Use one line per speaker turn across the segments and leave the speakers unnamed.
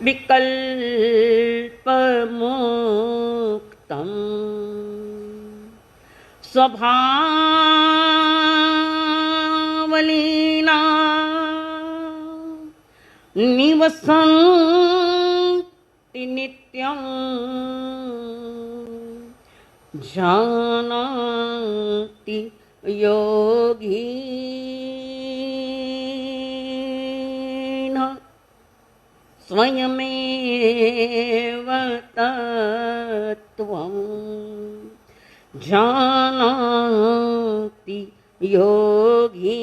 विकल्पमुक्तं स्वभावलीला निवसन्ति नित्यं जानाति योगी स्वयमेव तत्त्वं जानाति योगी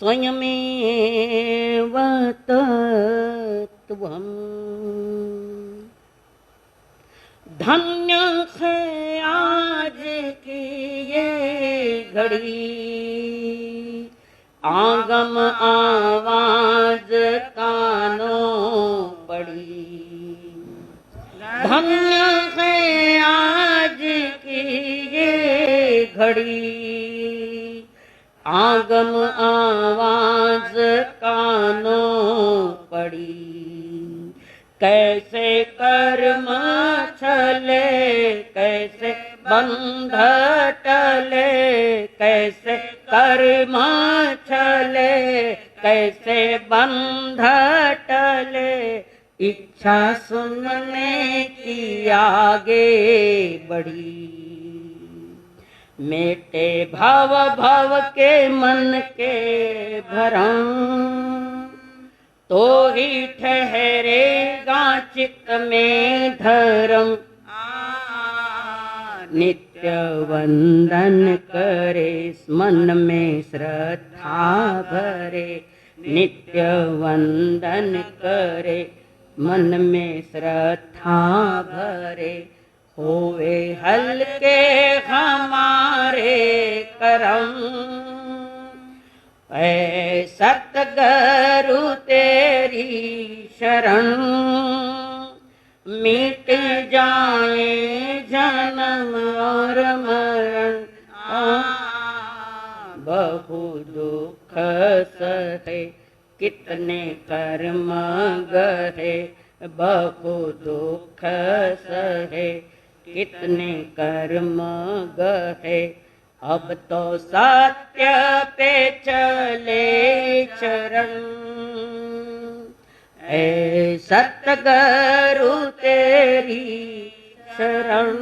स्वयमेव तत्त्वं। धन्य है आज की ये घड़ी, आगम आवाज कानों पड़ी। धन्य है आज की ये घड़ी, आगम आवाज कानों पड़ी। कैसे कर्म चले, कैसे बंध टले, कैसे कर्म चले, कैसे बंध टले। इच्छा सुनने की आगे बढ़ी, मेटे भव भव के मन के भरम। तो ही ठहरेगा चित्त में धर्म, नित्य वंदन करे मन में श्रद्धा भरे। नित्य वंदन करे मन में श्रद्धा भरे। होवे हल्के हमारे करम, ऐ सतगुरु तेरी शरण। मिट जाए जन्म और मरण, बहु दुख सहे कितने कर्म गहे। बहु दुख सहे कितने कर्म गहे। अब तो सत्य पे चले चरण, ऐ सतगुरु तेरी शरण।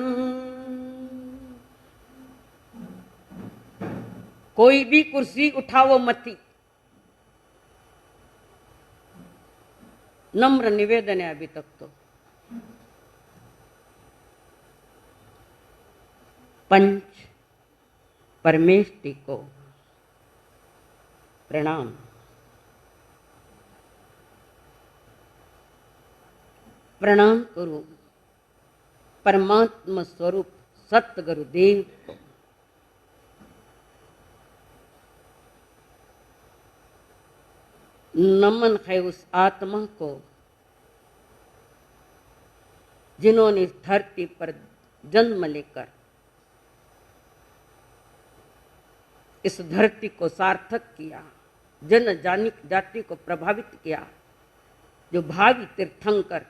कोई भी कुर्सी उठाओ मती, नम्र निवेदन है अभी तक तो। पंच परमेष्टि को प्रणाम। प्रणाम करो परमात्मा स्वरूप सतगुरुदेव को। नमन है उस आत्मा को जिन्होंने इस धरती पर जन्म लेकर इस धरती को सार्थक किया, जन जाति को प्रभावित किया। जो भावी तीर्थंकर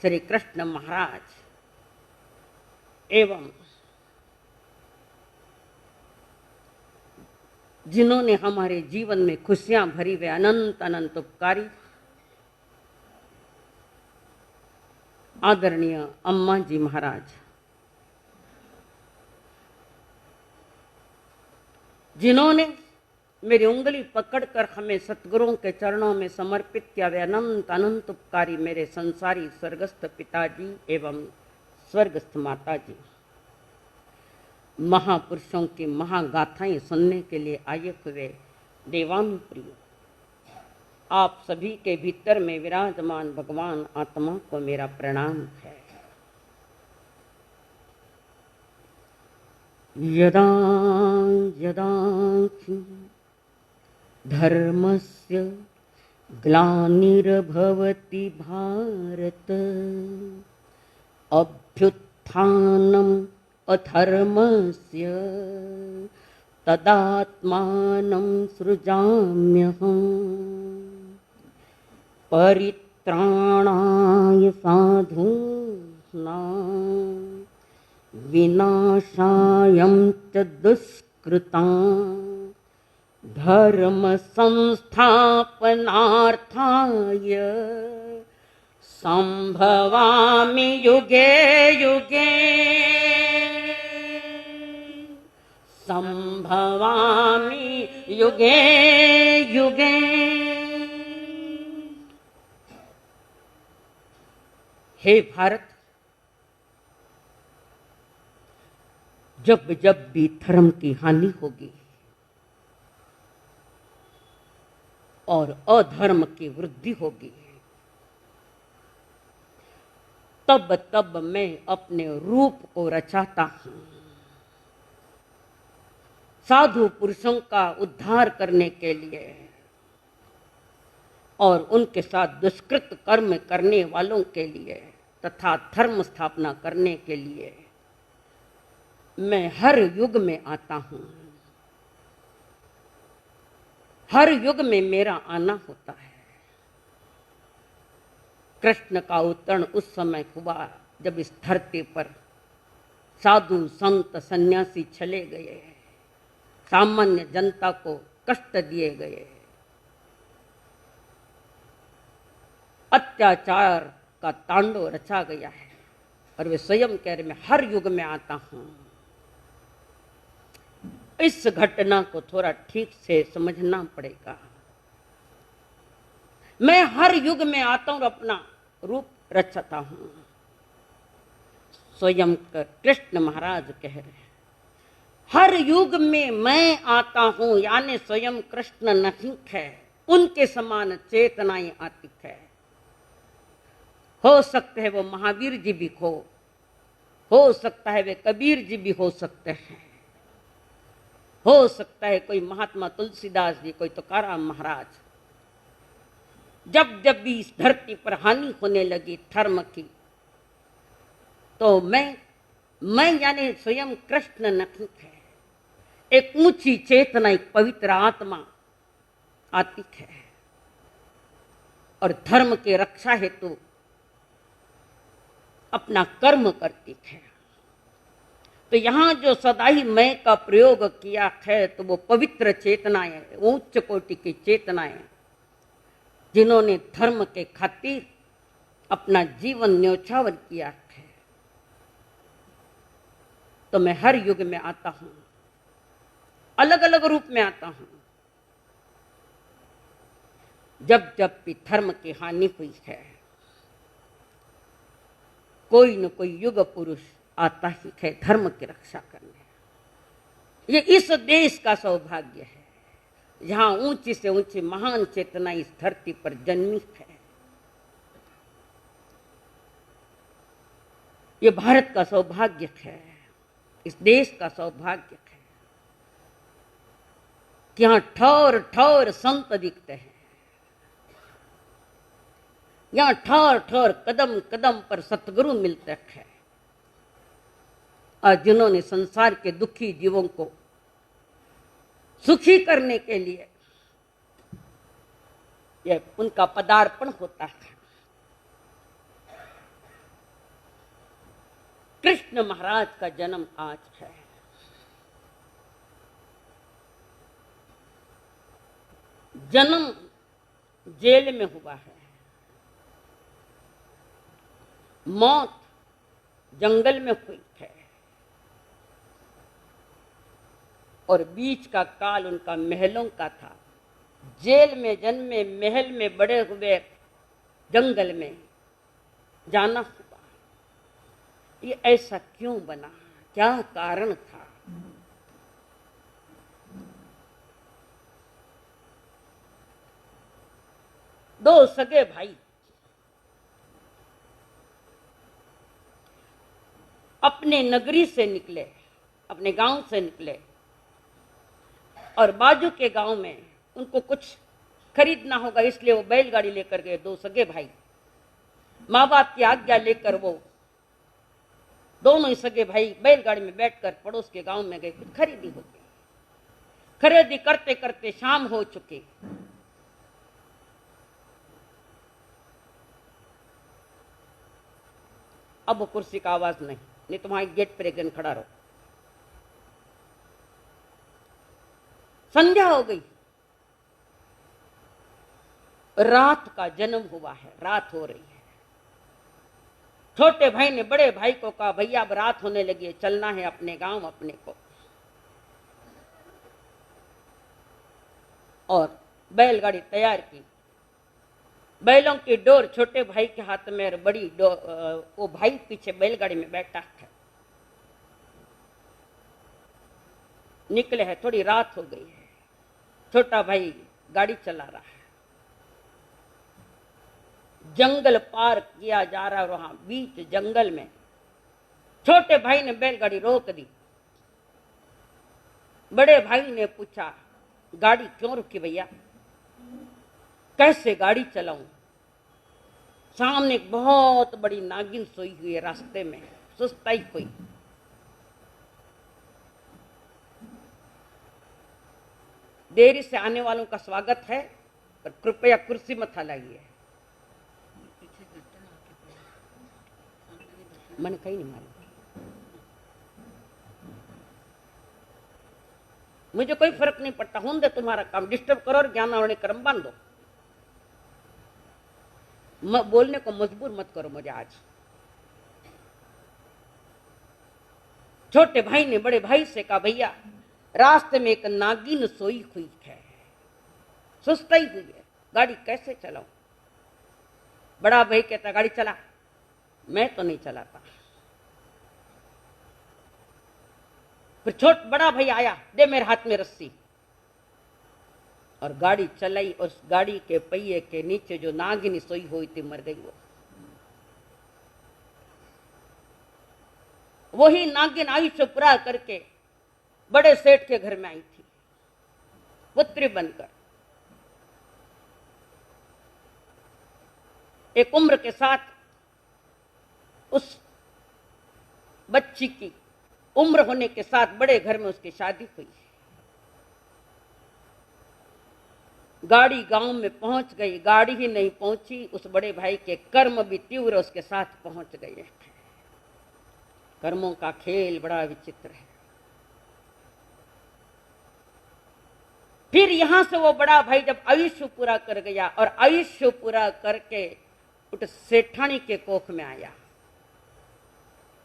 श्री कृष्ण महाराज एवं जिन्होंने हमारे जीवन में खुशियां भरी वे अनंत अनंत उपकारी आदरणीय अम्मा जी महाराज, जिन्होंने मेरी उंगली पकड़कर हमें सतगुरुओं के चरणों में समर्पित किया, वे अनंत अनंत उपकारी मेरे संसारी स्वर्गस्थ पिताजी एवं स्वर्गस्थ माता जी। महापुरुषों की महागाथाएं सुनने के लिए आए हुए देवानुप्रिय आप सभी के भीतर में विराजमान भगवान आत्मा को मेरा प्रणाम है। यदा यदा धर्मस्य ग्लानिर्भवति भारत अभ्युत्थानम् अधर्मस्य तदात्मानं सृजाम्यहम्। परित्राणाय साधूनां विनाशाय च दुष्कृतां धर्म संस्थापनार्थाय संभवामि युगे युगे संभवामि युगे युगे। हे भारत, जब जब भी धर्म की हानि होगी और अधर्म की वृद्धि होगी, तब तब मैं अपने रूप को रचाता हूं, साधु पुरुषों का उद्धार करने के लिए और उनके साथ दुष्कृत कर्म करने वालों के लिए तथा धर्म स्थापना करने के लिए मैं हर युग में आता हूं। हर युग में मेरा आना होता है। कृष्ण का अवतरण उस समय हुआ जब इस धरती पर साधु संत सन्यासी चले गए, सामान्य जनता को कष्ट दिए गए, अत्याचार का तांडव रचा गया है। और वे स्वयं कह रहे मैं हर युग में आता हूं। इस घटना को थोड़ा ठीक से समझना पड़ेगा। मैं हर युग में आता हूं और अपना रूप रचता हूं। स्वयं कृष्ण महाराज कह रहे हैं हर युग में मैं आता हूं, यानी स्वयं कृष्ण नहीं है, उनके समान चेतनाएं आती है। हो सकते हैं वो महावीर जी भी हो सकता है वे कबीर जी भी हो सकते हैं, हो सकता है कोई महात्मा तुलसीदास जी, कोई तुकाराम महाराज। जब जब भी इस धरती पर हानि होने लगी धर्म की, तो मैं यानी स्वयं कृष्ण नहीं है, एक ऊंची चेतना, एक पवित्र आत्मा आती है और धर्म के रक्षा हेतु अपना कर्म करती है। तो यहां जो सदा ही मैं का प्रयोग किया है, तो वो पवित्र चेतनाएं, उच्च कोटि की चेतनाएं, जिन्होंने धर्म के खातिर अपना जीवन न्योछावर किया है। तो मैं हर युग में आता हूं, अलग अलग रूप में आता हूं। जब जब भी धर्म की हानि हुई है, कोई न कोई युग पुरुष आता ही है धर्म की रक्षा करने। ये इस देश का सौभाग्य है जहां ऊंची से ऊंची महान चेतना इस धरती पर जन्मी है। ये भारत का सौभाग्य है, इस देश का सौभाग्य है कि यहां ठौर ठौर संत दिखते हैं, यहां ठौर ठौर कदम कदम पर सतगुरु मिलते हैं, और जिन्होंने संसार के दुखी जीवों को सुखी करने के लिए यह उनका पदार्पण होता है। कृष्ण महाराज का जन्म आज है। जन्म जेल में हुआ है, मौत जंगल में हुई है, और बीच का काल उनका महलों का था। जेल में जन्मे, महल में बड़े हुए, जंगल में जाना हुआ। ये ऐसा क्यों बना, क्या कारण था? दो सगे भाई अपने नगरी से निकले, अपने गांव से निकले, और बाजू के गांव में उनको कुछ खरीदना होगा, इसलिए वो बैलगाड़ी लेकर गए। दो सगे भाई माँ बाप की आज्ञा लेकर वो दोनों ही सगे भाई बैलगाड़ी में बैठकर पड़ोस के गांव में गए, कुछ खरीदी होगी। खरीदी करते करते शाम हो चुकी। अब वो कुर्सी का आवाज नहीं तो वहां गेट पर एक जन खड़ा रहो। संध्या हो गई, रात का जन्म हुआ है, रात हो रही है। छोटे भाई ने बड़े भाई को कहा, भैया अब रात होने लगी है, चलना है अपने गांव अपने को। और बैलगाड़ी तैयार की, बैलों की डोर छोटे भाई के हाथ में और बड़ी डोर, वो भाई पीछे बैलगाड़ी में बैठा है। निकले हैं, थोड़ी रात हो गई है, छोटा भाई गाड़ी चला रहा है, जंगल पार किया जा रहा है, वहां बीच जंगल में छोटे भाई ने बैलगाड़ी रोक दी। बड़े भाई ने पूछा, गाड़ी क्यों रुकी भैया, कैसे गाड़ी चलाऊं? सामने एक बहुत बड़ी नागिन सोई हुई है, रास्ते में सुस्ताई हुई। देरी से आने वालों का स्वागत है, पर कृपया कुर्सी मत हलाइए। मन कहीं नहीं मालूम, मुझे कोई फर्क नहीं पड़ता, होने दे तुम्हारा काम, डिस्टर्ब करो और ज्ञान और कर्म बांध दो। बोलने को मजबूर मत करो मुझे आज। छोटे भाई ने बड़े भाई से कहा, भैया रास्ते में एक नागिन सोई हुई है, सुस्ताई हुई है, गाड़ी कैसे चलाऊं? बड़ा भाई कहता, गाड़ी चला। मैं तो नहीं चलाता। फिर बड़ा भाई आया, दे मेरे हाथ में रस्सी, और गाड़ी चलाई। और उस गाड़ी के पहिए के नीचे जो नागिन सोई हुई थी मर गई। वही नागिन आयुष्य पूरा करके बड़े सेठ के घर में आई थी, पुत्री बनकर। एक उम्र के साथ उस बच्ची की उम्र होने के साथ बड़े घर में उसकी शादी हुई। गाड़ी गांव में पहुंच गई, गाड़ी ही नहीं पहुंची, उस बड़े भाई के कर्म भी तीव्र उसके साथ पहुंच गए। कर्मों का खेल बड़ा विचित्र है। फिर यहां से वो बड़ा भाई जब आयुष्य पूरा कर गया और आयुष्य पूरा करके उठ सेठानी के कोख में आया,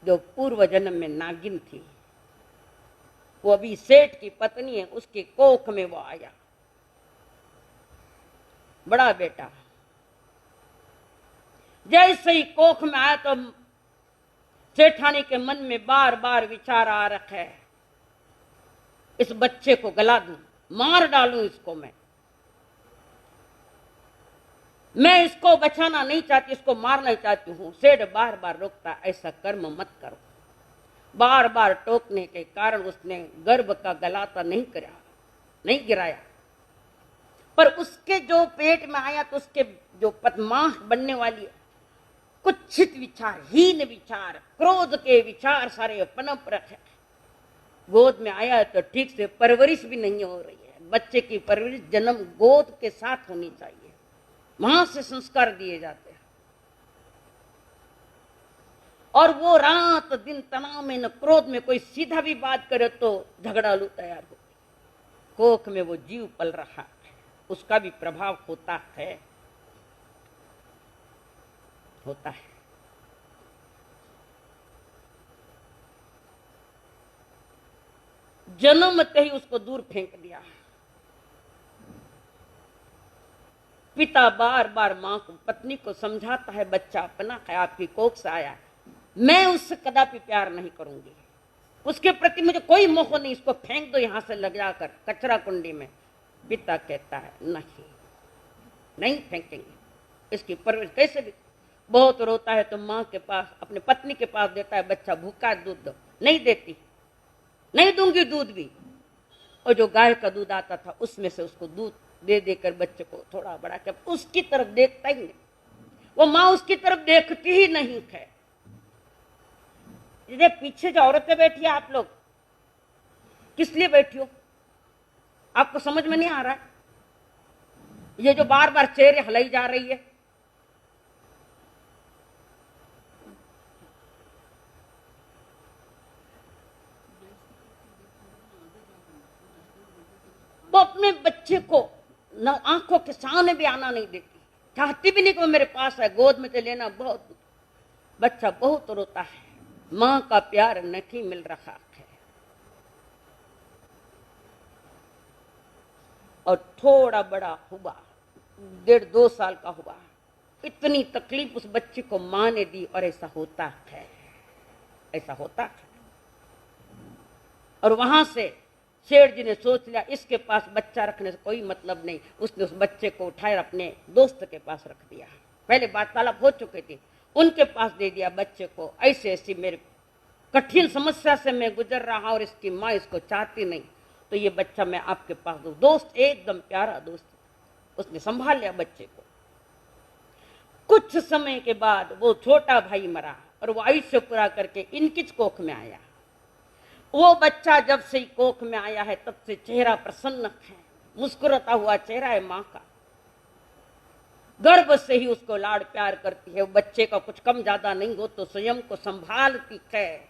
जो पूर्व जन्म में नागिन थी, वो अभी सेठ की पत्नी है, उसके कोख में वो आया। बड़ा बेटा जैसे ही कोख में आया तो सेठानी के मन में बार बार विचार आ रखा है, इस बच्चे को गला दूं, मार डालूं इसको। मैं इसको बचाना नहीं चाहती, इसको मारना चाहती हूं। सेठ बार बार रोकता, ऐसा कर्म मत करो। बार बार टोकने के कारण उसने गर्भ का गलाता नहीं गिराया, पर उसके जो पेट में आया तो उसके जो मां बनने वाली है, कुत्सित विचार, हीन विचार, क्रोध के विचार सारे पनप रखे। गोद में आया तो ठीक से परवरिश भी नहीं हो रही है। बच्चे की परवरिश जन्म गोद के साथ होनी चाहिए, वहां से संस्कार दिए जाते हैं। और वो रात दिन तनाव में न क्रोध में कोई सीधा भी बात करे तो झगड़ालू तैयार हो। कोख में वो जीव पल रहा है, उसका भी प्रभाव होता है। जन्मते ही उसको दूर फेंक दिया। पिता बार बार मां को, पत्नी को समझाता है, बच्चा अपना है, आपकी कोख से आया है, मैं उससे कदापि प्यार नहीं करूंगी, उसके प्रति मुझे कोई मोह नहीं, इसको फेंक दो यहां से लग जाकर कचरा कुंडी में। पिता कहता है नहीं फेंकेंगे, इसकी परवरिश कैसे भी। बहुत रोता है तो मां के पास, अपने पत्नी के पास देता है, बच्चा भूखा दूध दो, नहीं देती, नहीं दूंगी दूध भी। और जो गाय का दूध आता था उसमें से उसको दूध दे देकर बच्चे को थोड़ा बड़ा कर, उसकी तरफ देखता ही नहीं, वो मां उसकी तरफ देखती ही नहीं है। इधर पीछे जो औरतें बैठी है, आप लोग किस लिए बैठी हो? आपको समझ में नहीं आ रहा है? ये जो बार बार चेहरे हिलाई जा रही है, बच्चे को न आंखों के सामने भी आना नहीं देती, चाहती भी नहीं कि वो मेरे पास है, गोद में से लेना। बहुत बच्चा बहुत रोता है, मां का प्यार नहीं मिल रहा है। और थोड़ा बड़ा हुआ, 1.5-2 साल का हुआ, इतनी तकलीफ उस बच्चे को मां ने दी। और ऐसा होता है, ऐसा होता है। और वहां से शेठ जी ने सोच लिया इसके पास बच्चा रखने से कोई मतलब नहीं। उसने उस बच्चे को उठाकर अपने दोस्त के पास रख दिया। पहले वार्तालाप हो चुके थे, उनके पास दे दिया बच्चे को। ऐसे ऐसी मेरे कठिन समस्या से मैं गुजर रहा और इसकी माँ इसको चाहती नहीं, तो ये बच्चा मैं आपके पास दूं। दोस्त एकदम प्यारा दोस्त, उसने संभाल लिया बच्चे को। कुछ समय के बाद वो छोटा भाई मरा और वो आयुष्य पूरा करके इनकी कोख में आया। वो बच्चा जब से कोख में आया है तब से चेहरा प्रसन्न है, मुस्कुराता हुआ चेहरा है मां का। गर्भ से ही उसको लाड़ प्यार करती है। वो बच्चे का कुछ कम ज्यादा नहीं हो तो स्वयं को संभालती है।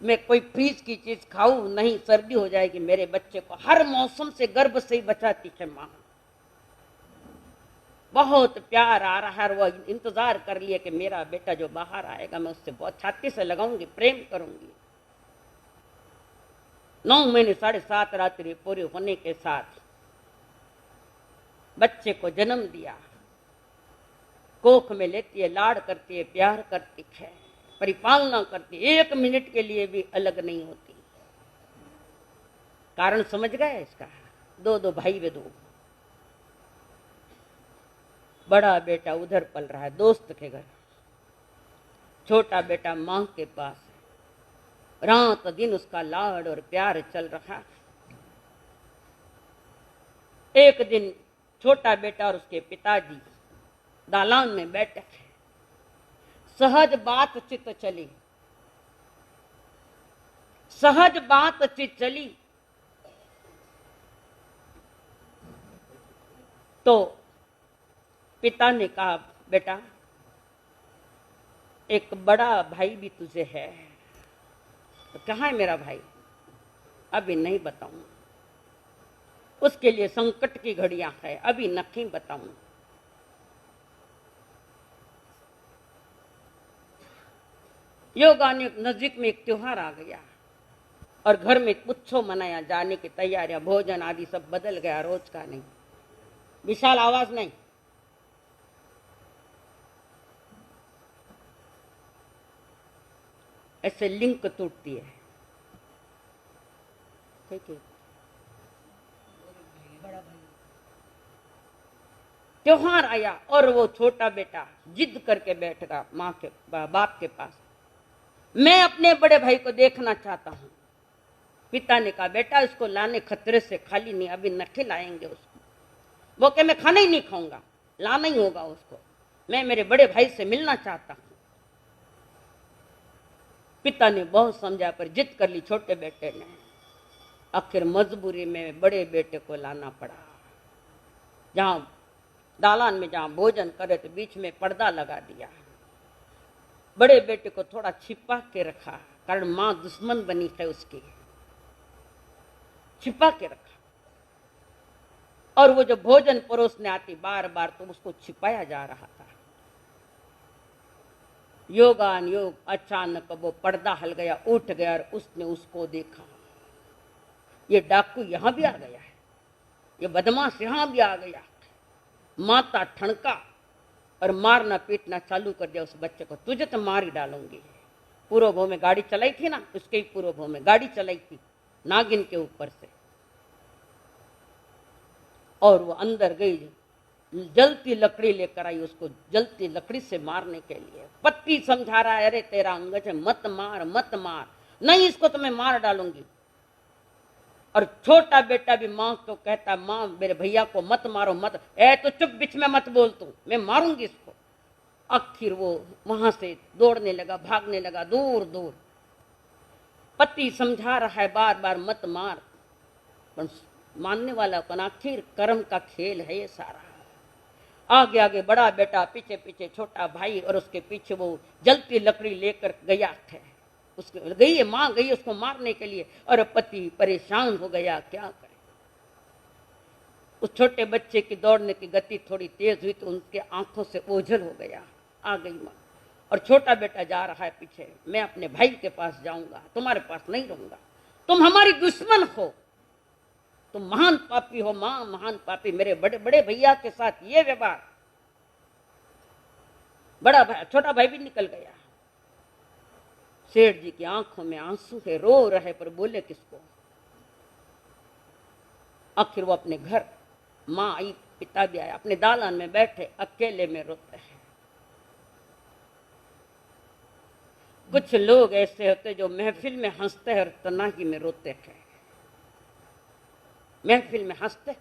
मैं कोई फ्रीज की चीज खाऊं नहीं, सर्दी हो जाएगी, मेरे बच्चे को हर मौसम से गर्भ से ही बचाती है मां। बहुत प्यार आ रहा है, वो इंतजार कर लिए कि मेरा बेटा जो बाहर आएगा मैं उससे बहुत छाती से लगाऊंगी, प्रेम करूंगी। 9 महीने 7.5 रात्रि पूरी होने के साथ बच्चे को जन्म दिया। कोख में लेती है, लाड़ करती है, प्यार करती है, परिपालना करती है, 1 मिनट के लिए भी अलग नहीं होती। कारण समझ गए इसका? 2 भाई वे 2। बड़ा बेटा उधर पल रहा है दोस्त के घर, छोटा बेटा मां के पास है। रात दिन उसका लाड़ और प्यार चल रहा। एक दिन छोटा बेटा और उसके पिताजी दालान में बैठे थे। सहज बातचीत चली, सहज बातचीत चली तो पिता ने कहा, बेटा एक बड़ा भाई भी तुझे है। तो कहाँ है मेरा भाई? अभी नहीं बताऊं, उसके लिए संकट की घड़ियां है, अभी नहीं बताऊं। योगाने नजदीक में एक त्योहार आ गया और घर में उत्सव मनाया जाने की तैयारियां, भोजन आदि सब बदल गया, रोज का नहीं। विशाल आवाज नहीं, ऐसे लिंक टूटती है। ठीक है, त्योहार आया और वो छोटा बेटा जिद करके बैठ गया माँ के बाप के पास, मैं अपने बड़े भाई को देखना चाहता हूं। पिता ने कहा, बेटा इसको लाने खतरे से खाली नहीं, अभी न खिलाएंगे उसको। वो कहे, मैं खाना ही नहीं खाऊंगा, लाना ही होगा उसको, मैं मेरे बड़े भाई से मिलना चाहता हूं। पिता ने बहुत समझा पर जिद कर ली छोटे बेटे ने। आखिर मजबूरी में बड़े बेटे को लाना पड़ा। जहां दालान में जहां भोजन करे तो बीच में पर्दा लगा दिया, बड़े बेटे को थोड़ा छिपा के रखा, कारण मां दुश्मन बनी है उसकी, छिपा के रखा। और वो जो भोजन परोसने आती बार बार तो उसको छिपाया जा रहा था। योगान योग अचानक वो पर्दा हल गया, उठ गया और उसने उसको देखा। ये डाकू यहां भी आ गया है, ये बदमाश यहां भी आ गया। माता ठणका और मारना पीटना चालू कर दिया उस बच्चे को, तुझे तो मार ही डालूंगी। पूर्व भो में गाड़ी चलाई थी ना, उसके ही पूर्व भो में गाड़ी चलाई थी नागिन के ऊपर से, और वो अंदर गई, जलती लकड़ी लेकर आई, उसको जलती लकड़ी से मारने के लिए। पति समझा रहा है, अरे तेरा अंगज है, मत मार मत मार, नहीं इसको तो मैं मार डालूंगी। और छोटा बेटा भी मां को कहता, मां मेरे भैया को मत मारो मत, ए तो चुप, बीच में मत बोल तू, मैं मारूंगी इसको। आखिर वो वहां से दौड़ने लगा, भागने लगा दूर दूर। पति समझा रहा है बार बार मत मार, पर मानने वाला कौन? आखिर कर्म का खेल है ये सारा। आगे आगे बड़ा बेटा, पीछे पीछे छोटा भाई, और उसके पीछे वो जलती लकड़ी लेकर गया है। उसके गई है मां, गई उसको मारने के लिए, और पति परेशान हो गया, क्या करे। उस छोटे बच्चे की दौड़ने की गति थोड़ी तेज हुई तो उनके आंखों से ओझल हो गया। आ गई माँ, और छोटा बेटा जा रहा है पीछे। मैं अपने भाई के पास जाऊंगा, तुम्हारे पास नहीं रहूंगा। तुम हमारी दुश्मन हो, तुम महान पापी हो मां, महान पापी। मेरे बड़े बड़े भैया के साथ ये व्यवहार। बड़ा भाई, छोटा भाई भी निकल गया। सेठ जी की आंखों में आंसू है, रो रहे पर बोले किसको। आखिर वो अपने घर, माँ आई, पिता भी आया, अपने दालान में बैठे अकेले में रोते हैं। कुछ लोग ऐसे होते जो महफिल में हंसते हैं और तन्हाई में रोते हैं। महफिल में हंसते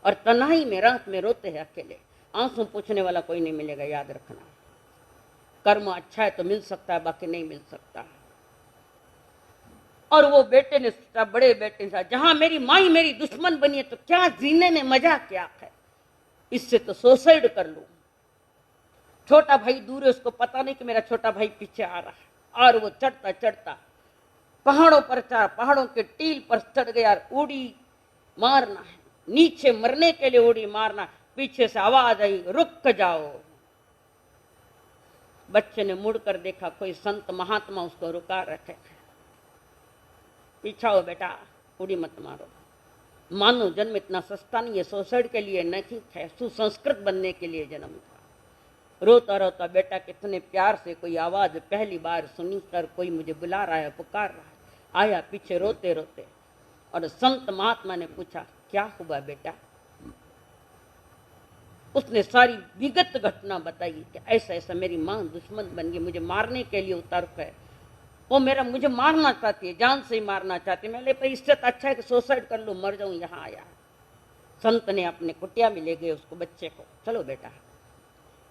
और तन्हाई में रात में रोते हैं अकेले। आंसू पूछने वाला कोई नहीं मिलेगा, याद रखना। कर्म अच्छा है तो मिल सकता है, बाकी नहीं मिल सकता। और वो बेटे ने सोचा, बड़े बेटे ने सोचा, जहां मेरी माँ ही मेरी दुश्मन बनी है तो क्या जीने में मजा क्या है, इससे तो सुसाइड कर लूं। छोटा भाई दूर है, उसको पता नहीं कि मेरा छोटा भाई पीछे आ रहा है। और वो चढ़ता चढ़ता पहाड़ों पर चढ़ा, पहाड़ों के टील पर चढ़ गया। उड़ी मारना है, नीचे मरने के लिए उड़ी मारना। पीछे से आवाज आई, रुक जाओ। बच्चे ने मुड़कर देखा, कोई संत महात्मा उसको रुका रखे। पीछा हो बेटा, उड़ी मत मारो। मानव जन्म इतना सस्ता नहीं है, सुसाइड के लिए नहीं है, सुसंस्कृत बनने के लिए जन्म था। रोता रोता बेटा कितने प्यार से कोई आवाज पहली बार सुनी कर, कोई मुझे बुला रहा है, पुकार रहा है। आया पीछे रोते रोते, और संत महात्मा ने पूछा, क्या हुआ बेटा। उसने सारी विगत घटना बताई कि ऐसा ऐसा मेरी मां दुश्मन बन गई, मुझे मारने के लिए उतर है। वो मुझे मारना चाहती है, जान से ही मारना चाहती है। मैंने इससे तो अच्छा है कि सुसाइड कर लूं, मर जाऊं। यहाँ आया संत ने अपने कुटिया में ले गए उसको, बच्चे को। चलो बेटा।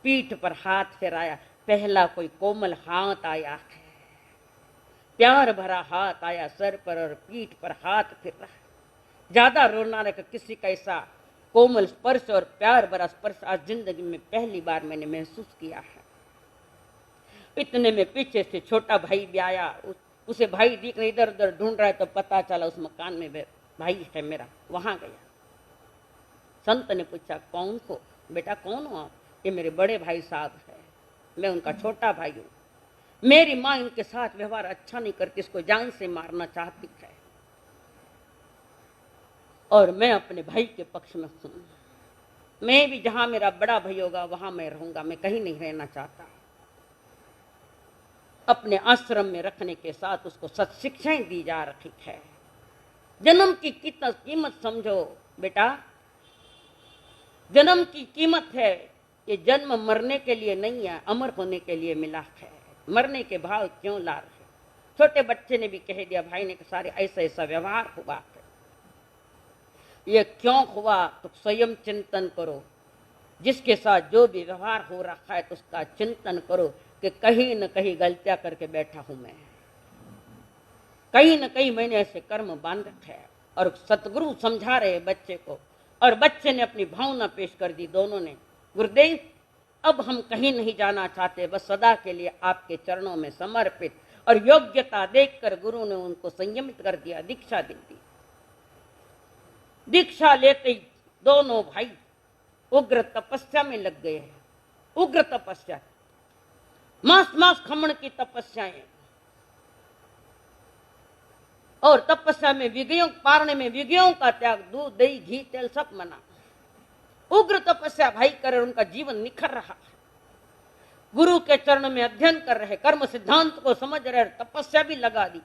पीठ पर हाथ फेराया, पहला कोई कोमल हाथ आया है, प्यार भरा हाथ आया सर पर, और पीठ पर हाथ फिर रहा। ज्यादा रोना रखा, किसी का ऐसा कोमल स्पर्श और प्यार भरा स्पर्श आज जिंदगी में पहली बार मैंने महसूस किया है। इतने में पीछे से छोटा भाई भी आया। उसे भाई दिख नहीं, इधर उधर ढूंढ रहा है तो पता चला उस मकान में भाई है मेरा। वहां गया, संत ने पूछा, कौन हो बेटा, कौन हो आप। ये मेरे बड़े भाई साहब है, मैं उनका छोटा भाई हूं। मेरी माँ इनके साथ व्यवहार अच्छा नहीं करती, इसको जान से मारना चाहती है, और मैं अपने भाई के पक्ष में हूं। मैं भी जहां मेरा बड़ा भाई होगा वहां मैं रहूंगा, मैं कहीं नहीं रहना चाहता। अपने आश्रम में रखने के साथ उसको सत्शिक्षाएं दी जा रही है। जन्म की कितना कीमत समझो बेटा, जन्म की कीमत है। ये जन्म मरने के लिए नहीं है, अमर होने के लिए मिला है। मरने के भाव क्यों ला रहे। छोटे बच्चे ने भी कह दिया, भाई ने कहा, सारे ऐसा ऐसा व्यवहार हुआ है, ये क्यों हुआ, तो स्वयं चिंतन करो। जिसके साथ जो भी व्यवहार हो रखा है तो उसका चिंतन करो कि कहीं न कहीं गलतियां करके बैठा हूं मैं, कहीं न कहीं मैंने ऐसे कर्म बांध रखे हैं। और सतगुरु समझा रहे बच्चे को, और बच्चे ने अपनी भावना पेश कर दी। दोनों ने, गुरुदेव अब हम कहीं नहीं जाना चाहते, बस सदा के लिए आपके चरणों में समर्पित। और योग्यता देखकर गुरु ने उनको संयमित कर दिया, दीक्षा दे दी। दीक्षा लेते ही दोनों भाई उग्र तपस्या में लग गए हैं। उग्र तपस्या, मास मास खमण की तपस्याएं, और तपस्या में विषयों पारने में विषयों का त्याग, दूध दही घी तेल सब मना। उग्र तपस्या भाई कर, उनका जीवन निखर रहा है। गुरु के चरण में अध्ययन कर रहे, कर्म सिद्धांत को समझ रहे, तपस्या भी लगा दी।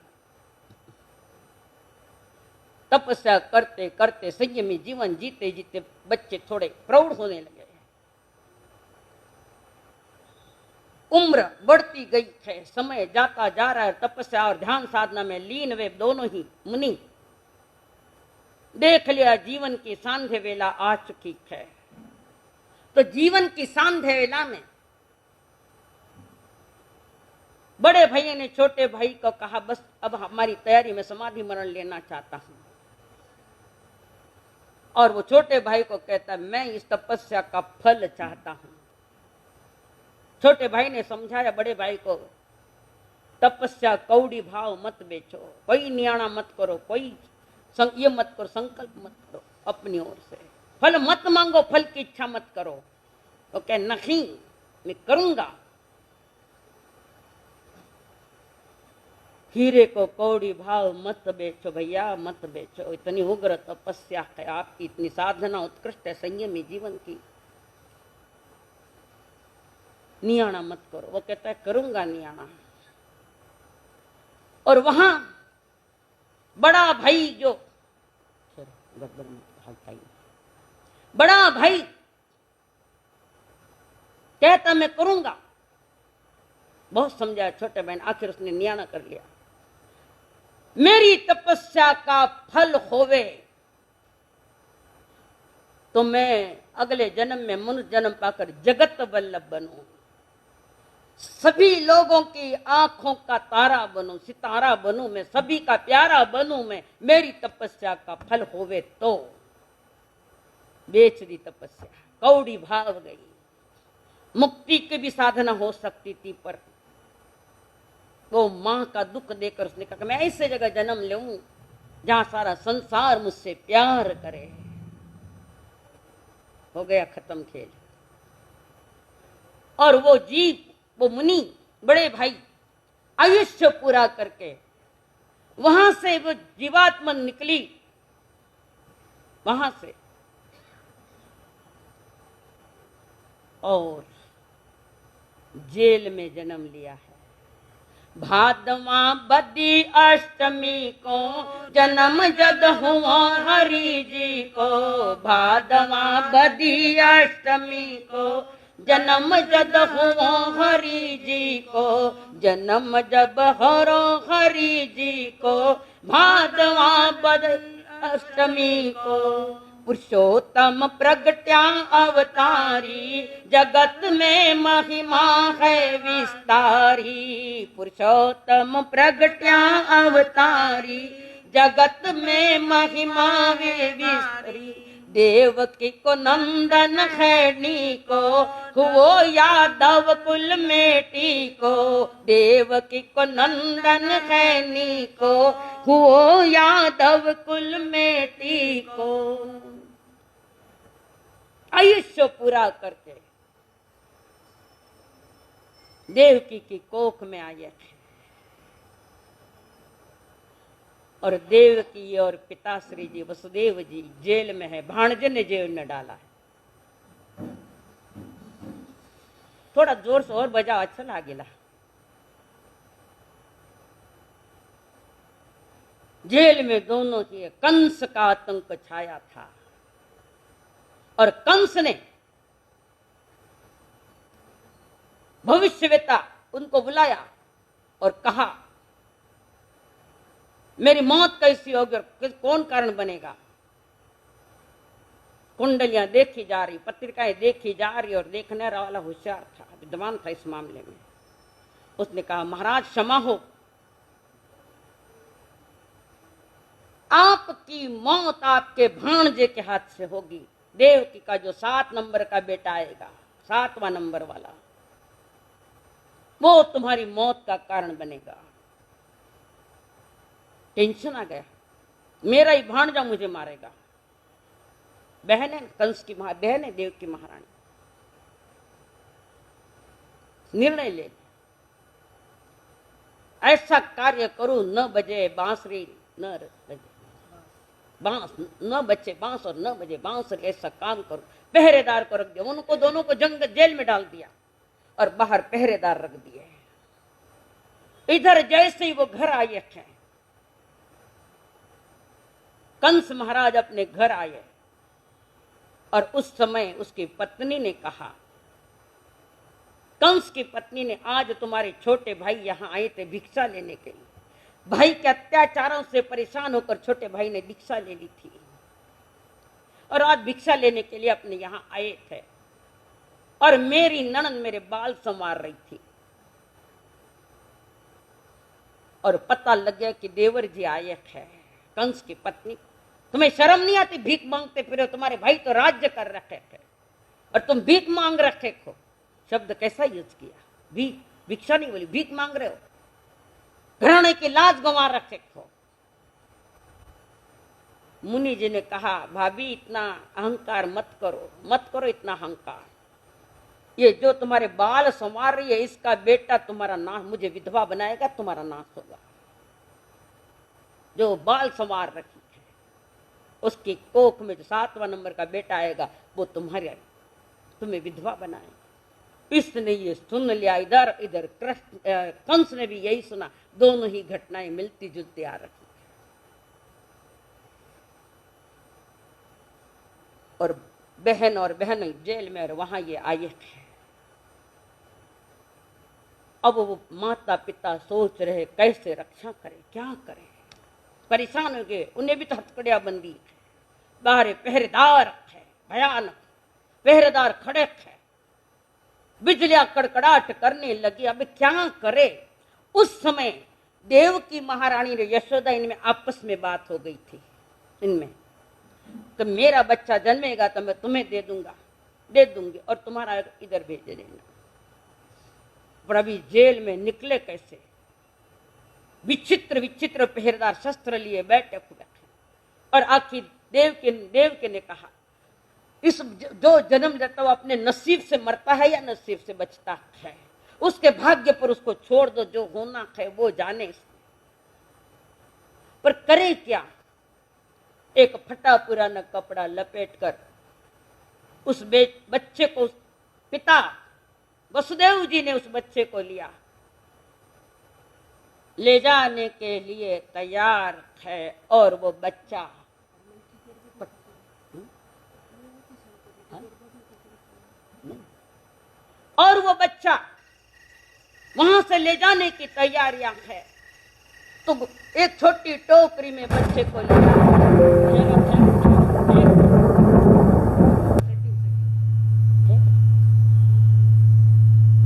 तपस्या करते करते संयमी जीवन जीते जीते बच्चे थोड़े प्रौढ़ होने लगे। उम्र बढ़ती गई है, समय जाता जा रहा है। तपस्या और ध्यान साधना में लीन वे दोनों ही मुनि। देख लिया जीवन की सांध्य वेला आ चुकी है। तो जीवन की सांध्य वेला में बड़े भैया ने छोटे भाई को कहा, बस अब हमारी तैयारी में समाधि मरण लेना चाहता हूं। और वो छोटे भाई को कहता, मैं इस तपस्या का फल चाहता हूं। छोटे भाई ने समझाया बड़े भाई को, तपस्या कौड़ी भाव मत बेचो, कोई नियाणा मत करो, कोई ये मत करो, संकल्प मत करो अपनी ओर से, फल मत मांगो, फल की इच्छा मत करो। तो क्या नहीं, मैं करूंगा। हीरे को कौड़ी भाव मत बेचो भैया, मत बेचो। इतनी उग्र तपस्या है आपकी, इतनी साधना उत्कृष्ट है संयमी जीवन की, नियाणा मत करो। वो कहता है करूंगा नियाणा। और वहां बड़ा भाई जो बड़ा भाई कहता मैं करूंगा, बहुत समझाया छोटे बहन, आखिर उसने नियाणा कर लिया। मेरी तपस्या का फल होवे तो मैं अगले जन्म में मनुष्य जन्म पाकर जगत वल्लभ बनूं, सभी लोगों की आंखों का तारा बनूं, सितारा बनूं, मैं सभी का प्यारा बनूं, मैं मेरी तपस्या का फल होवे तो। बेच दी तपस्या, कौड़ी भाव गई। मुक्ति की भी साधना हो सकती थी, पर वो मां का दुख देकर उसने कहा मैं ऐसे जगह जन्म लूं जहां सारा संसार मुझसे प्यार करे। हो गया खत्म खेल। और वो जीव, वो मुनि, बड़े भाई आयुष्य पूरा करके वहां से वो जीवात्मा निकली, वहां से, और जेल में जन्म लिया है। भादवा बदी अष्टमी को जन्म जद हुआ हरि जी को, भादवा बदी अष्टमी को जन्म जद हुआ हरि जी को, जन्म जब हरो हरि जी को, भादवा बदी अष्टमी को। पुरुषोत्तम प्रगट्या अवतारी, जगत में महिमा है विस्तारी। पुरुषोत्तम प्रगट्या अवतारी, जगत में महिमा है विस्तारी। देवकी को नंदन खैनी को, हुओ यादव कुल मेटी को। देवकी को नंदन खैनी को, हुओ यादव कुल मेटी को। आयुष्य पूरा करके देवकी की कोख में आए थे, और देवकी और पिताश्री जी वसुदेव जी जेल में है। भाणजे ने जेल में डाला है। थोड़ा जोर से और बजाओ, अच्छा लागेला। जेल में दोनों की कंस का आतंक छाया था, और कंस ने भविष्यवेता उनको बुलाया और कहा मेरी मौत कैसी होगी और कौन कारण बनेगा। कुंडलियां देखी जा रही, पत्रिकाएं देखी जा रही, और देखने वाला होशियार था, विद्वान था इस मामले में। उसने कहा महाराज क्षमा हो, आपकी मौत आपके भाणजे के हाथ से होगी। देवकी का जो 7 नंबर का बेटा आएगा, 7वां नंबर वाला, वो तुम्हारी मौत का कारण बनेगा। टेंशन आ गया, मेरा ही भाणजा मुझे मारेगा। बहन है कंस की बहन है देव की महारानी, निर्णय ले ऐसा कार्य करूं, न बजे बांसुरी न बजे बांस, न बचे बांस और न बजे बांसुरी, ऐसा काम करो। पहरेदार को रख दिया, उनको दोनों को जेल में डाल दिया और बाहर पहरेदार रख दिए। इधर जैसे ही वो घर आए थे, कंस महाराज अपने घर आए, और उस समय उसकी पत्नी ने कहा, कंस की पत्नी ने, आज तुम्हारे छोटे भाई यहां आए थे भिक्षा लेने के लिए। भाई के अत्याचारों से परेशान होकर छोटे भाई ने दीक्षा ले ली थी, और आज भिक्षा लेने के लिए अपने यहां आए थे, और मेरी ननद मेरे बाल संवार रही थी, और पता लग गया कि देवर जी आए हैं। कंस की पत्नी, तुम्हें शर्म नहीं आती? भीख मांगते फिर, तुम्हारे भाई तो राज्य कर रखे थे और तुम भीख मांग रखे हो। शब्द कैसा यूज किया, भीख, भिक्षा नहीं बोली, भीख मांग रहे हो, घराने की लाज गंवा रखे हो। मुनि जी ने कहा, भाभी इतना अहंकार मत करो, मत करो इतना अहंकार। ये जो तुम्हारे बाल संवार रही है, इसका बेटा तुम्हारा नाश, मुझे विधवा बनाएगा, तुम्हारा नाश होगा। जो बाल संवार रखी है, उसकी कोख में जो 7वां नंबर का बेटा आएगा, वो तुम्हें विधवा बनाएगा। इसने ये सुन लिया। इधर इधर कृष्ण कंस ने भी यही सुना। दोनों ही घटनाएं मिलती जुलती आ रखी। और बहन जेल में, और वहां ये आए थे। अब वो माता पिता सोच रहे कैसे रक्षा करें, क्या करें, परेशान हो गए। उन्हें भी तो हथकड़िया बंदी, बाहर पहरेदार है, भयानक पहरेदार खड़े है, बिजलियां कड़कड़ाहट करने लगी। अब क्या करे। उस समय देवकी महारानी ने यशोदा, इनमें आपस में बात हो गई थी इनमें कि मेरा बच्चा जन्मेगा तो मैं तुम्हें दे दूंगी और तुम्हारा इधर भेज देना। पर अभी जेल में निकले कैसे। विचित्र विचित्र पहरेदार शस्त्र लिए बैठे खुदे। और आखिर देवकी ने कहा, इस जो जन्म लेता है वो अपने नसीब से मरता है या नसीब से बचता है, उसके भाग्य पर उसको छोड़ दो, जो होना है वो जाने। पर करे क्या। एक फटा पुराना कपड़ा लपेटकर उस बच्चे को, पिता वसुदेव जी ने उस बच्चे को लिया, ले जाने के लिए तैयार है। और वो बच्चा वहां से ले जाने की तैयारियां है। तो एक छोटी टोकरी में बच्चे को लिया।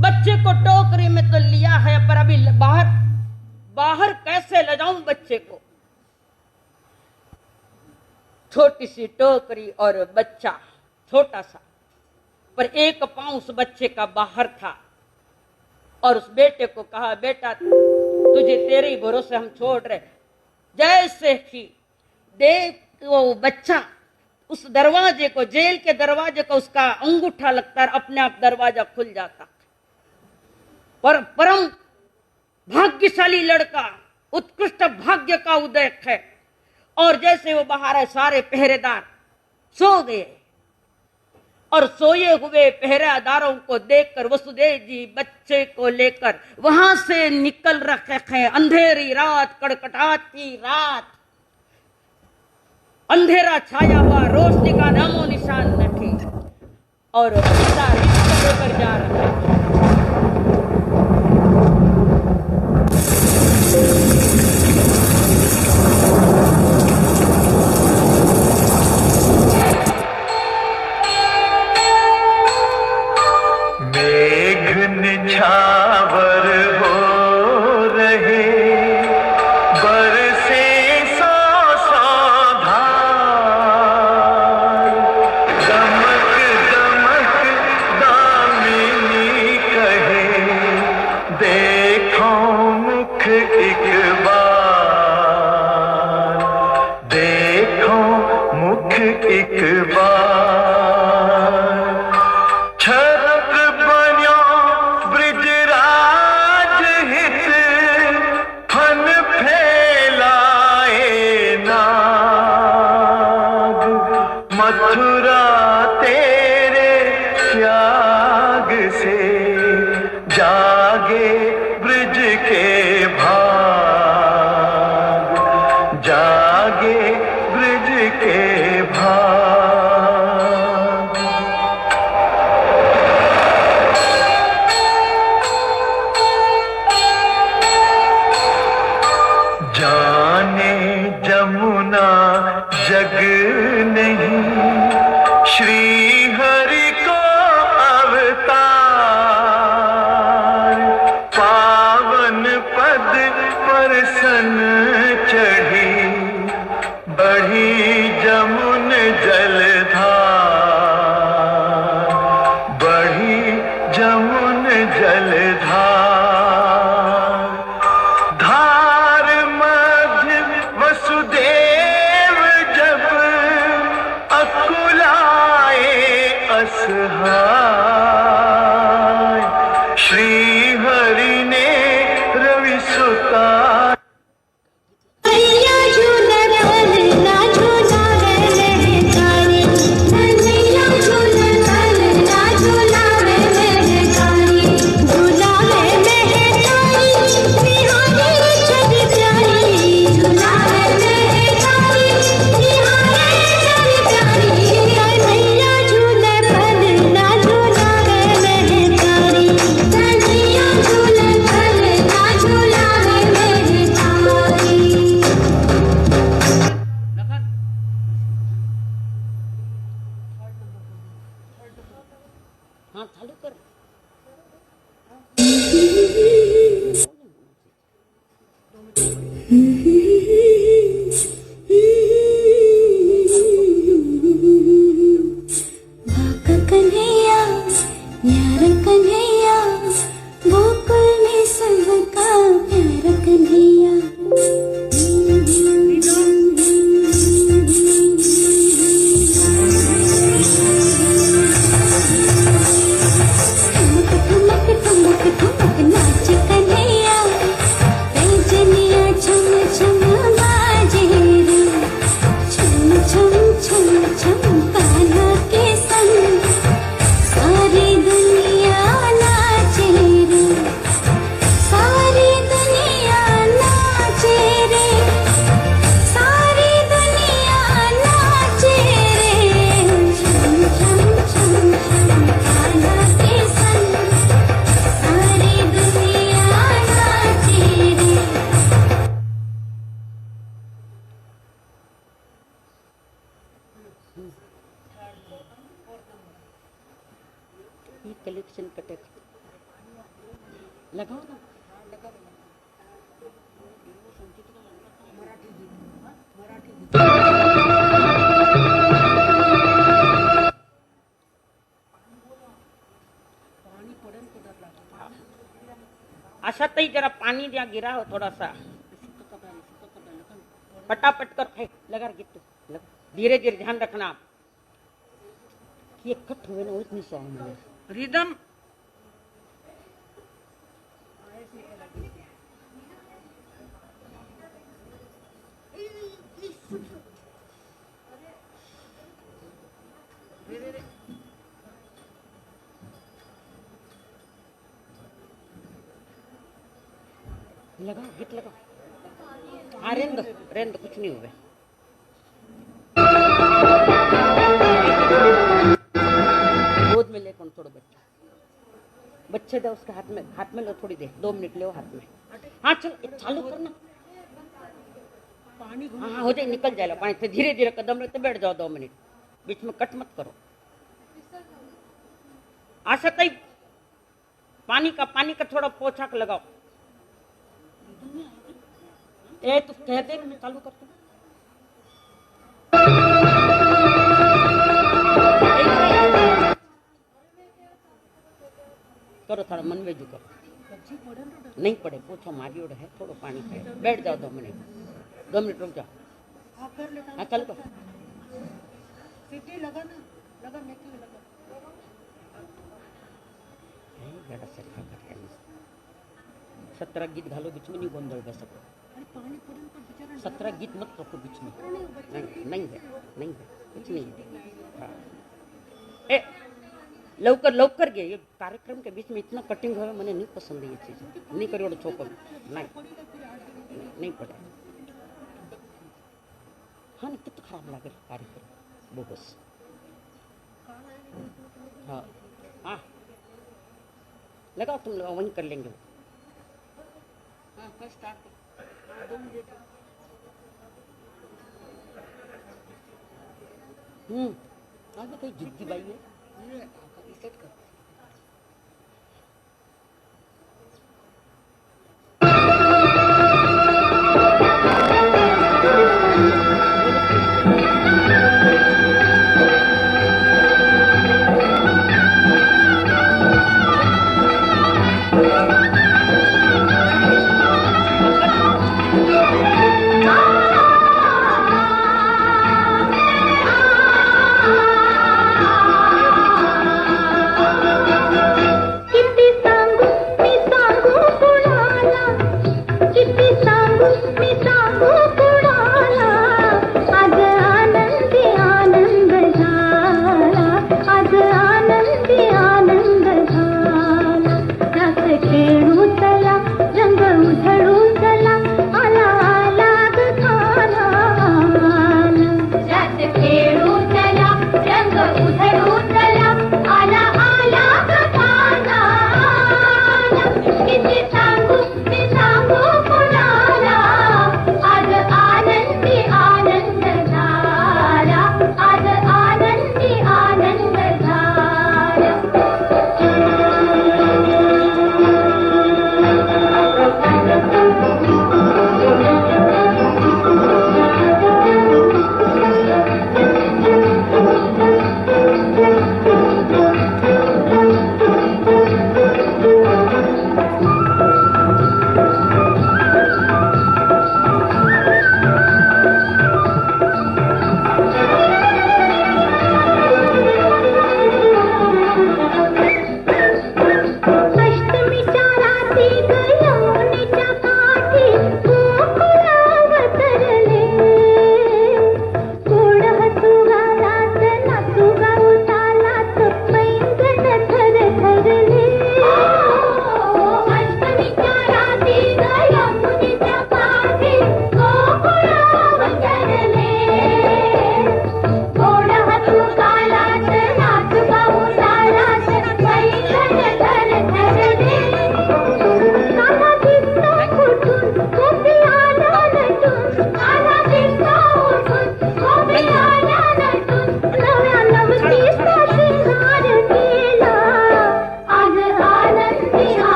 बच्चे को टोकरी में तो लिया है, पर अभी बाहर कैसे ले जाऊं बच्चे को। छोटी सी टोकरी और बच्चा छोटा सा, पर एक पांव उस बच्चे का बाहर था। और उस बेटे को कहा, बेटा तुझे तेरे ही भरोसे हम छोड़ रहे। जैसे ही देख वो बच्चा उस दरवाजे को, जेल के दरवाजे को उसका अंगूठा लगता है, अपने आप दरवाजा खुल जाता। पर परम भाग्यशाली लड़का, उत्कृष्ट भाग्य का उदय है। और जैसे वो बाहर है, सारे पहरेदार सो गए। और सोए हुए पहरेदारों को देखकर वसुदेव जी बच्चे को लेकर वहां से निकल रखे हैं। अंधेरी रात, कड़कटाती रात, अंधेरा छाया हुआ, रोशनी का नामो निशान न थी। और पिता रिश्ते लेकर जा रहे हैं।
निछावर हो रहे, बरसे सौ धार, दमक दमक दामिनी कहे, देखो मुख एक बार, देखो मुख एक बार। मथुरा तेरे त्याग से जागे ब्रज के भाग, जागे ब्रज के भाग। जाने जमुना जग नहीं, श्री हरि को अवतार, पावन पद पर सन चढ़ी, बढ़ी जमुन जलधार, बढ़ी जमुन जलधार। धार मध्य वसुदेव जब
प्यार कन्हैया, गोकुल में सबका प्यार कन्हैया। ठुमक ठुमक ठुमक नाच कन्हैया, पैजनिया छम छम बाजे रे, छम छम छम छम कान्हा के संग सारी दुनिया नाचे रे, सारी दुनिया नाचे रे, सारी दुनिया नाचे रे, छम छम छम छम कान्हा के संग सारी दुनिया नाचे रे।
ये कलेक्शन कटे लगाओ ना। आशा तई जरा पानी दिया गिरा हो थोड़ा सा, पटापट कर फेंक लगा गिट्टू लगा, धीरे धीरे ध्यान रखना कि कट हुए ना उतनी सौ मिले रिदम। लगाओ गीत लगाओ। हाँ रेंद कुछ नहीं हुए। गोद में ले कौन छोड़ो बच्चे दे उसके हाथ में लो, थोड़ी देर 2 मिनट ले हाथ में। हाँ चलो चालू करना, पानी हाँ हो जाए, निकल जाएगा पानी से। धीरे धीरे कदम रखते बैठ जाओ 2 मिनट, बीच में कट मत करो। आशा तई पानी का थोड़ा पोछाक लगाओ। ए तू कह दे मैं चालू करता हूँ। करो थोड़ा मन में करो, नहीं पड़े पोछो मारी ओढ़ है, थोड़ा पानी पे बैठ जाओ 2 मिनट 2 मिनट रुक जाओ। हाँ चल को लगा ना, लगा बेटा 17 गीत घालो बीच में, नहीं गोंधळ बस 17 गीत मत रखो बीच में, नहीं है कुछ नहीं है। हाँ ए लवकर गे, ये कार्यक्रम के बीच में इतना कटिंग हुआ, मैंने नहीं पसंद है ये चीज़, नहीं करो छोको नहीं पड़े। हाँ नहीं कितना खराब लगे कार्यक्रम बोगस। हाँ हाँ लगाओ, तुम लगाओ, वहीं कर लेंगे। हाँ फर्स्ट स्टार्ट 2 मिनट। आज कोई जिद्दी बाई है, सेट कर।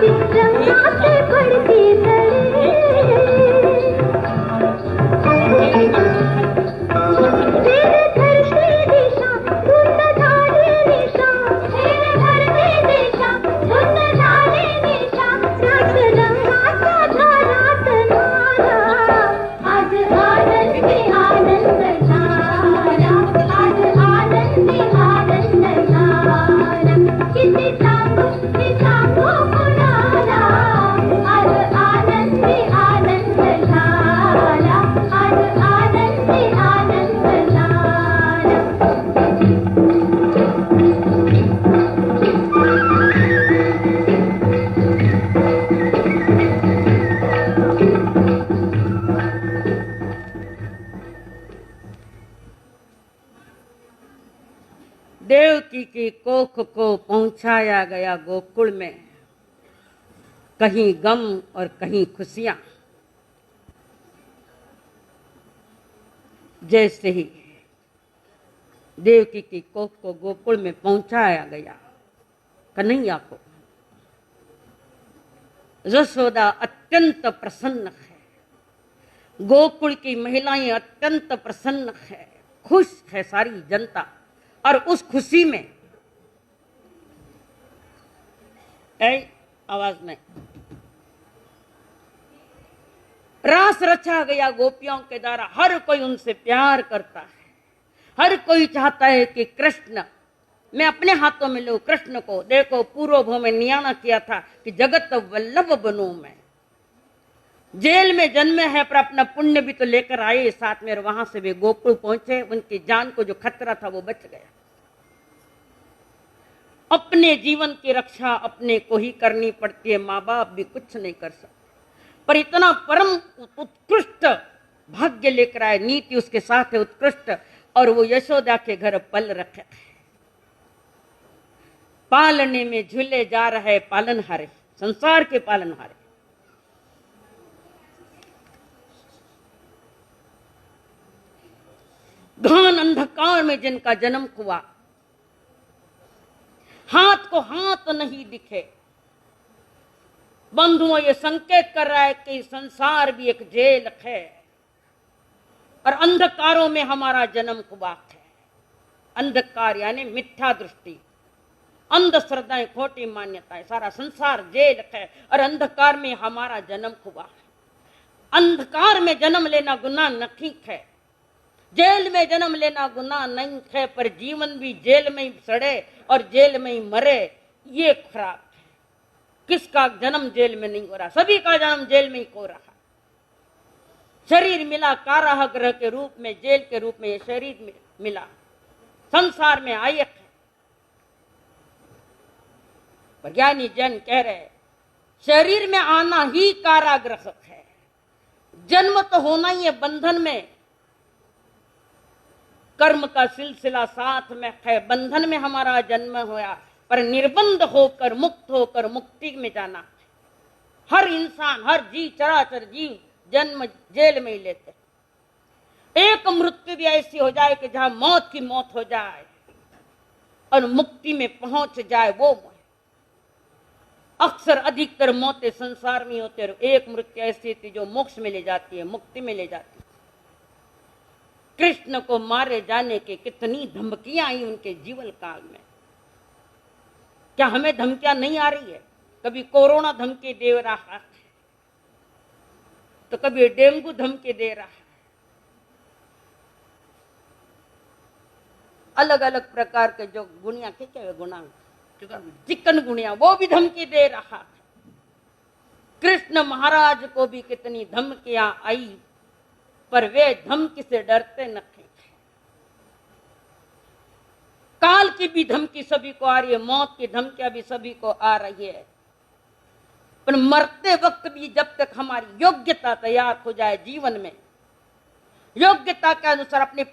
रंगा से बढ़ती सड़े तेरे घर से दिशा धुन डाले निशा तेरे घर से दिशा धुन डाले निशा रात रंगा सा था रात नारा आज आनंद आनंद धारा आज आनंद आनंद धारा किसी सांगो पुराना आज आनंद आनंद धारा आज आनंद आनंद धारा
देवकी की कोख को पहुंचाया गया गोकुल में, कहीं गम और कहीं खुशियां। जैसे ही देवकी की कोख को गोकुल में पहुंचाया गया, कन्हैया को, यशोदा अत्यंत प्रसन्न है, गोकुल की महिलाएं अत्यंत प्रसन्न है, खुश है सारी जनता। और उस खुशी में आवाज में रास रचा गया गोपियों के द्वारा। हर कोई उनसे प्यार करता है, हर कोई चाहता है कि कृष्ण मैं अपने हाथों में लूं कृष्ण को। देखो पूर्व भव में नियाना किया था कि जगत वल्लभ बनूं मैं। जेल में जन्मे हैं पर अपना पुण्य भी तो लेकर आए साथ में, और वहां से वे गोकुल पहुंचे। उनकी जान को जो खतरा था वो बच गया। अपने जीवन की रक्षा अपने को ही करनी पड़ती है, माँ बाप भी कुछ नहीं कर सकते। पर इतना परम उत्कृष्ट भाग्य लेकर आए, नीति उसके साथ है उत्कृष्ट, और वो यशोदा के घर पल रखे। पालने में झूले जा रहे पालनहारे, संसार के पालनहारे। घान अंधकार में जिनका जन्म हुआ, हाथ को हाथ नहीं दिखे। बंधुओं ये संकेत कर रहा है कि संसार भी एक जेल है और अंधकारों में हमारा जन्म हुआ है। अंधकार यानी मिथ्या दृष्टि, अंधश्रद्धाएं, खोटी मान्यताएं, सारा संसार जेल है और अंधकार में हमारा जन्म हुआ है। अंधकार में जन्म लेना गुनाह नहीं है, जेल में जन्म लेना गुनाह नहीं है, पर जीवन भी जेल में ही सड़े और जेल में ही मरे, ये खराब है। किसका जन्म जेल में नहीं हो रहा? सभी का जन्म जेल में ही हो रहा। शरीर मिला कारागृह के रूप में, जेल के रूप में ये शरीर मिला, संसार में आयक है। ज्ञानी जन कह रहे शरीर में आना ही कारागृह है। जन्म तो होना ही है बंधन में, कर्म का सिलसिला साथ में है, बंधन में हमारा जन्म हुआ, पर निर्बंध होकर मुक्ति में जाना। हर इंसान, हर जीव, चराचर जीव जन्म जेल में ही लेते। एक मृत्यु भी ऐसी हो जाए कि जहां मौत की मौत हो जाए और मुक्ति में पहुंच जाए, वो अक्सर अधिकतर मौतें संसार में होते। एक मृत्यु ऐसी थी जो मोक्ष में ले जाती है, मुक्ति में ले जाती है। कृष्ण को मारे जाने के कितनी धमकियां आई उनके जीवन काल में। क्या हमें धमकियां नहीं आ रही है? कभी कोरोना धमकी दे रहा है, तो कभी डेंगू धमकी दे रहा है, अलग अलग प्रकार के जो गुनिया क्या गुना चिकन गुनिया, वो भी धमकी दे रहा है। कृष्ण महाराज को भी कितनी धमकियां आई, पर वे धमकी से डरते नहीं। काल की भी धमकी सभी को आ रही है, मौत की धमकियां भी सभी को आ रही है, पर मरते वक्त भी जब तक हमारी योग्यता तैयार हो जाए जीवन में, योग्यता के अनुसार अपने